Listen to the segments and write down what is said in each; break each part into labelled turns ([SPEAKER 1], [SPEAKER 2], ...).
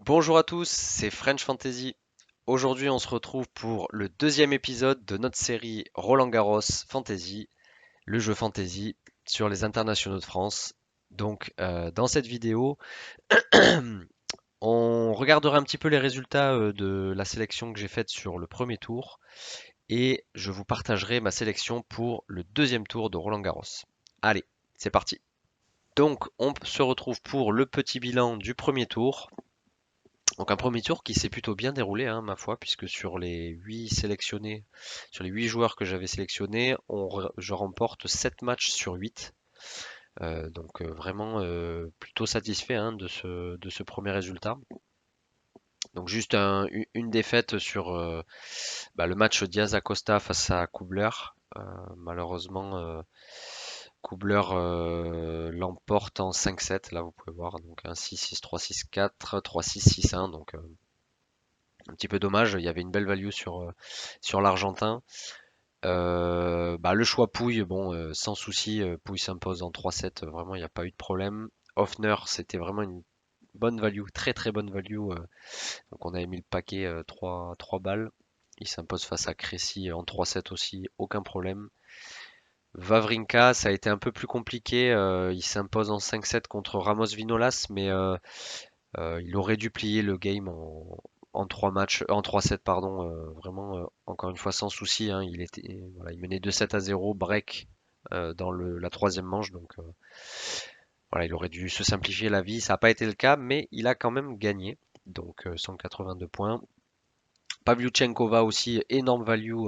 [SPEAKER 1] Bonjour à tous, c'est French Fantasy. Aujourd'hui, on se retrouve pour le deuxième épisode de notre série Roland-Garros Fantasy, le jeu fantasy sur les internationaux de France. Dans cette vidéo, on regardera un petit peu les résultats de la sélection que j'ai faite sur le premier tour et je vous partagerai ma sélection pour le deuxième tour de Roland-Garros. Allez, c'est parti. Donc, on se retrouve pour le petit bilan du premier tour. Donc un premier tour qui s'est plutôt bien déroulé, hein, ma foi, puisque sur les 8 sélectionnés, sur les 8 joueurs que j'avais sélectionnés, je remporte 7 matchs sur 8. Vraiment plutôt satisfait, hein, de ce premier résultat. Donc juste une défaite sur le match Diaz-Acosta face à Kubler. Malheureusement, Kubler l'emporte en 5-7. Là, vous pouvez voir, donc un 6-6, 3-6-4, 3-6, 6-1. Un petit peu dommage, il y avait une belle value sur l'Argentin. Le choix Pouille, bon, sans souci, Pouille s'impose en 3-7, vraiment il n'y a pas eu de problème. Hoffner, c'était vraiment une bonne value, très très bonne value. Donc on avait mis le paquet 3 balles. Il s'impose face à Crécy en 3-7 aussi, aucun problème. Wawrinka, ça a été un peu plus compliqué. Il s'impose en 5-7 contre Ramos Vinolas, mais il aurait dû plier le game en 3 matchs, en 3-7 pardon, vraiment encore une fois sans souci, hein, voilà, il menait 2-7-0, break dans la troisième manche, voilà, il aurait dû se simplifier la vie, ça n'a pas été le cas, mais il a quand même gagné, donc 182 points. Pavlyuchenkova aussi, énorme value,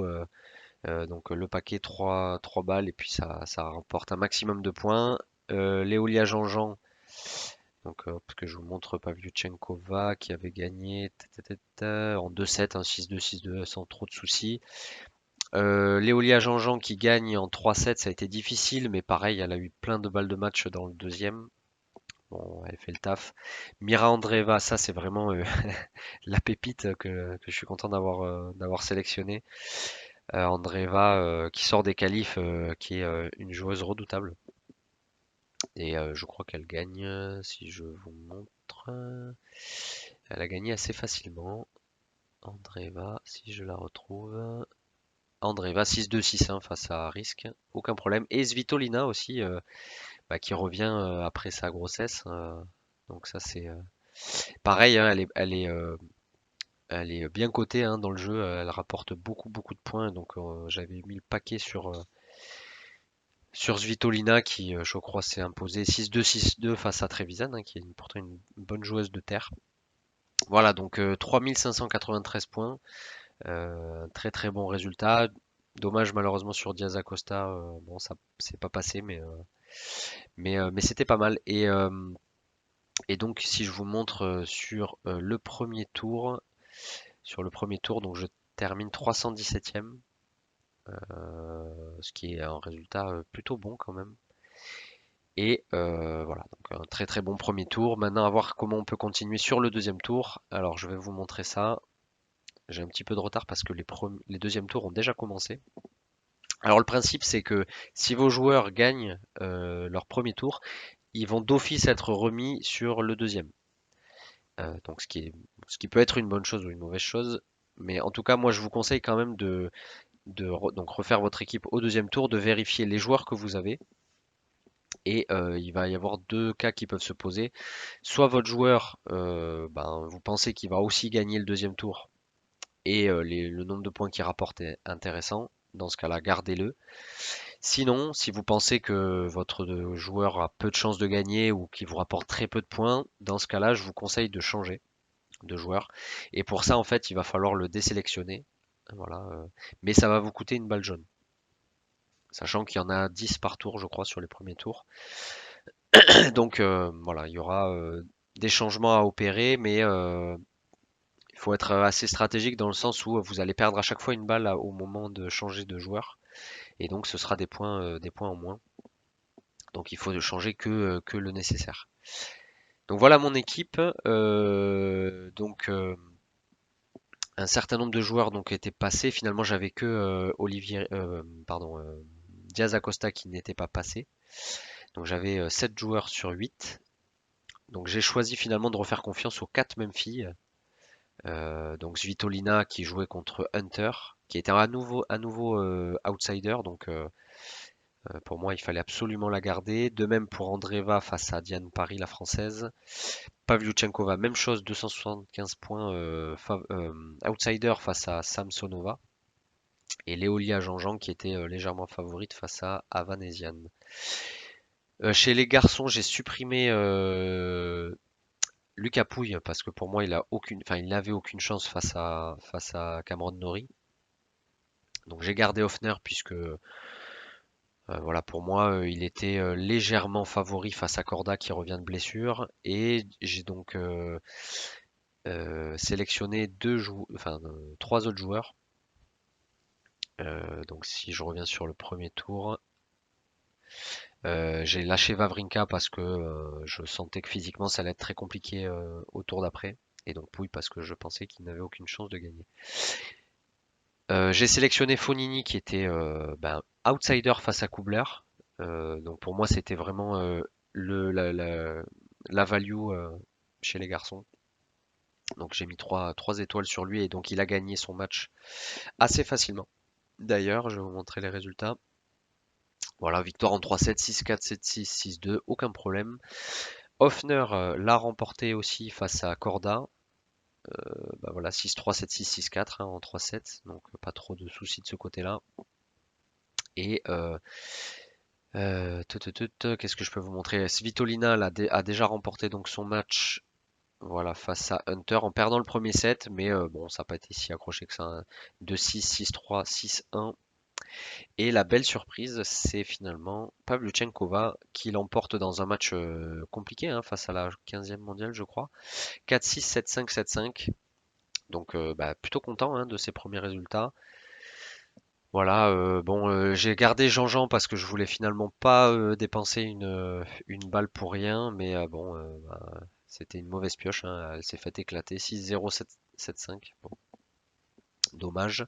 [SPEAKER 1] le paquet 3 balles et puis ça rapporte un maximum de points. Léolia Jean-Jean, parce que je vous montre Pavlyuchenkova qui avait gagné en 2-7, un 6-2, 6-2 sans trop de soucis. Léolia Jean-Jean qui gagne en 3-7, ça a été difficile, mais pareil, elle a eu plein de balles de match dans le deuxième. Bon, elle fait le taf. Mira Andreeva, ça c'est vraiment la pépite que je suis content d'avoir sélectionné. Andreeva qui sort des qualifs, qui est une joueuse redoutable. Et je crois qu'elle gagne, si je vous montre, elle a gagné assez facilement. Andreeva, si je la retrouve. Andreeva 6-2, 6-1 face à Risk, aucun problème. Et Svitolina aussi, qui revient après sa grossesse. Donc ça c'est pareil, hein, elle est bien cotée, hein, dans le jeu. Elle rapporte beaucoup beaucoup de points. Donc j'avais mis le paquet sur Svitolina qui, je crois, s'est imposé 6-2, 6-2 face à Trevisan, hein, qui est pourtant une bonne joueuse de terre. Voilà, donc 3593 points. Très très bon résultat. Dommage malheureusement sur Diaz Acosta. Bon, ça c'est pas passé, mais c'était pas mal. Et donc si je vous montre sur le premier tour, donc je termine 317e, ce qui est un résultat plutôt bon quand même. Et voilà, donc un très très bon premier tour. Maintenant, à voir comment on peut continuer sur le deuxième tour. Alors, je vais vous montrer ça. J'ai un petit peu de retard parce que les deuxièmes tours ont déjà commencé. Alors, le principe, c'est que si vos joueurs gagnent leur premier tour, ils vont d'office être remis sur le deuxième. Ce qui peut être une bonne chose ou une mauvaise chose. Mais en tout cas, moi, je vous conseille quand même donc refaire votre équipe au deuxième tour, de vérifier les joueurs que vous avez. Et il va y avoir deux cas qui peuvent se poser. Soit votre joueur, vous pensez qu'il va aussi gagner le deuxième tour et le nombre de points qu'il rapporte est intéressant. Dans ce cas-là, gardez-le. Sinon, si vous pensez que votre joueur a peu de chances de gagner ou qu'il vous rapporte très peu de points, dans ce cas-là, je vous conseille de changer de joueur. Et pour ça, en fait, il va falloir le désélectionner. Voilà, mais ça va vous coûter une balle jaune. Sachant qu'il y en a 10 par tour, je crois, sur les premiers tours. Donc voilà, il y aura des changements à opérer, mais il faut être assez stratégique dans le sens où vous allez perdre à chaque fois une balle au moment de changer de joueur, et donc ce sera des points en moins. Donc il faut changer que le nécessaire. Donc voilà mon équipe. Un certain nombre de joueurs donc étaient passés. Finalement, j'avais que Diaz Acosta qui n'était pas passé. Donc j'avais 7 joueurs sur 8. Donc j'ai choisi finalement de refaire confiance aux quatre mêmes filles. Donc Svitolina qui jouait contre Hunter, qui était à nouveau outsider. Donc pour moi, il fallait absolument la garder. De même pour Andreeva face à Diane Paris, la française. Pavlyuchenkova, même chose, 275 points outsider face à Samsonova. Et Léolia Jean-Jean qui était légèrement favorite face à Avanesian. Chez les garçons, j'ai supprimé Lucas Pouille parce que pour moi, il n'avait aucune chance face à Cameron Norrie. Donc j'ai gardé Hoffner puisque voilà, pour moi, il était légèrement favori face à Corda qui revient de blessure. Et j'ai donc sélectionné trois autres joueurs. Donc si je reviens sur le premier tour, j'ai lâché Wawrinka parce que je sentais que physiquement ça allait être très compliqué au tour d'après. Et donc Pouille parce que je pensais qu'il n'avait aucune chance de gagner. J'ai sélectionné Fonini qui était outsider face à Kubler. Donc pour moi c'était vraiment la value chez les garçons. Donc j'ai mis trois étoiles sur lui et donc il a gagné son match assez facilement. D'ailleurs, je vais vous montrer les résultats. Voilà, victoire en 3-7, 6-4, 7-6, 6-2, aucun problème. Hoffner l'a remporté aussi face à Corda. Bah voilà, 6-3, 7-6, 6-4 en 3-7, donc pas trop de soucis de ce côté-là. Et qu'est-ce que je peux vous montrer? Svitolina a déjà remporté donc son match voilà, face à Hunter en perdant le premier set, mais bon, ça n'a pas été si accroché que ça, hein. 2-6, 6-3, 6-1. Et la belle surprise, c'est finalement Pavlyuchenkova qui l'emporte dans un match compliqué face à la 15e mondiale, je crois. 4-6, 7-5, 7-5. Donc bah, plutôt content de ses premiers résultats. Voilà, bon, j'ai gardé Jean-Jean parce que je voulais finalement pas dépenser une balle pour rien, mais bon, bah, c'était une mauvaise pioche, elle s'est fait éclater. 6-0, 7-5. Bon, dommage.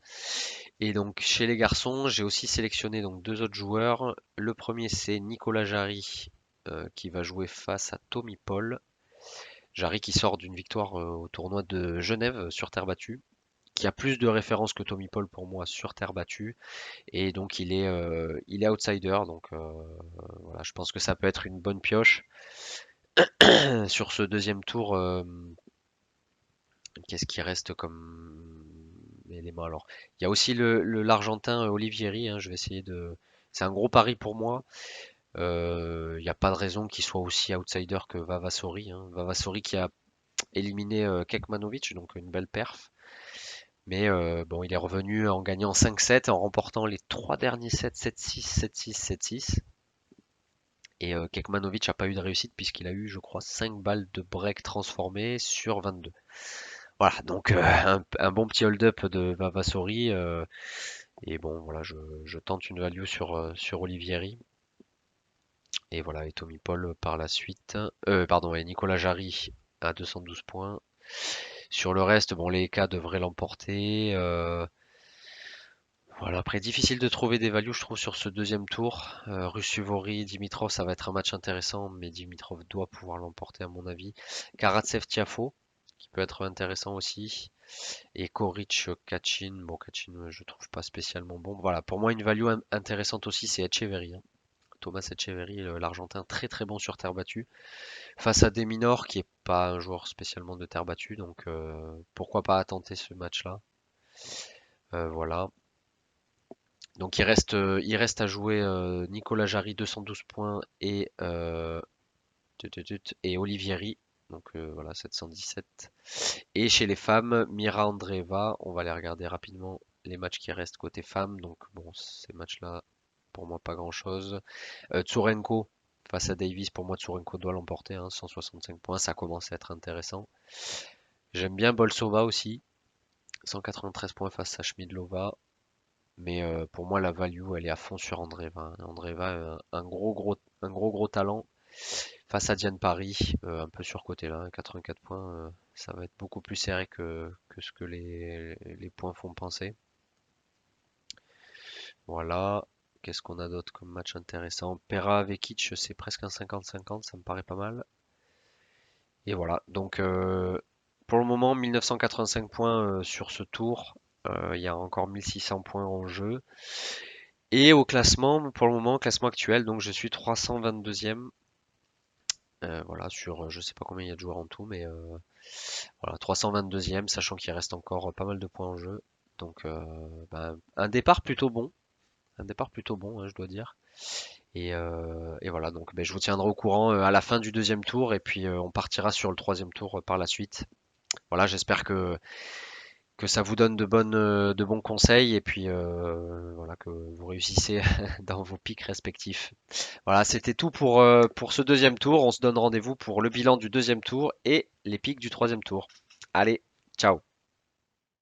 [SPEAKER 1] Et donc chez les garçons, j'ai aussi sélectionné donc deux autres joueurs. Le premier c'est Nicolas Jarry qui va jouer face à Tommy Paul. Jarry qui sort d'une victoire au tournoi de Genève sur terre battue, qui a plus de références que Tommy Paul pour moi sur terre battue. Et donc il est outsider. Donc voilà, je pense que ça peut être une bonne pioche sur ce deuxième tour. Qu'est-ce qui reste comme élément alors? Il y a aussi l'Argentin Olivieri, je vais essayer de. C'est un gros pari pour moi. Il n'y a pas de raison qu'il soit aussi outsider que Vavasori. Vavasori qui a éliminé Kekmanovic, donc une belle perf. Mais bon, il est revenu en gagnant 5-7, en remportant les trois derniers sets 7-6, 7-6, 7-6. Et Kekmanovic n'a pas eu de réussite puisqu'il a eu, je crois, 5 balles de break transformées sur 22. Voilà, donc un bon petit hold-up de Vavasori. Et bon, voilà, je tente une value sur Olivieri. Et voilà, et Tommy Paul par la suite. Pardon, et Nicolas Jarry à 212 points. Sur le reste, bon, les EK devraient l'emporter. Voilà, après, difficile de trouver des values, je trouve, sur ce deuxième tour. Russuvori, Dimitrov, ça va être un match intéressant, mais Dimitrov doit pouvoir l'emporter, à mon avis. Karatsev, Tiafo, qui peut être intéressant aussi. Et Koric, Kachin. Bon, Kachin, je trouve pas spécialement bon. Voilà, pour moi, une value intéressante aussi, c'est Etcheverry. Thomas Etcheverry, l'Argentin, très très bon sur terre battue. Face à Desminor, qui est pas un joueur spécialement de terre battue, donc pourquoi pas tenter ce match-là. Voilà. Donc il reste à jouer Nicolas Jarry 212 points et Olivieri. Donc voilà 717. Et chez les femmes, Mira Andreeva, on va aller regarder rapidement les matchs qui restent côté femmes. Donc bon, ces matchs-là, pour moi pas grand-chose. Tsurenko face à Davis, pour moi Tsurenko doit l'emporter, 165 points, ça commence à être intéressant. J'aime bien Bolsova aussi, 193 points face à Schmidlova. Mais pour moi, la value, elle est à fond sur Andreeva. Andreeva, un gros talent face à Diane Paris, un peu surcoté là, 84 points, ça va être beaucoup plus serré que ce que les points font penser. Voilà. Qu'est-ce qu'on a d'autre comme match intéressant? Pera Vekic, c'est presque un 50-50, ça me paraît pas mal. Et voilà, donc pour le moment 1985 points sur ce tour. Il y a encore 1600 points en jeu. Et au classement, pour le moment, classement actuel, donc je suis 322e. Voilà, sur je sais pas combien il y a de joueurs en tout, mais voilà, 322e, sachant qu'il reste encore pas mal de points en jeu. Donc ben, un départ plutôt bon, hein, je dois dire. Et voilà, donc ben, je vous tiendrai au courant à la fin du deuxième tour, et puis on partira sur le troisième tour par la suite. Voilà, j'espère que ça vous donne de bons conseils, et puis voilà, que vous réussissez dans vos pics respectifs. Voilà, c'était tout pour ce deuxième tour. On se donne rendez-vous pour le bilan du deuxième tour et les pics du troisième tour. Allez, ciao!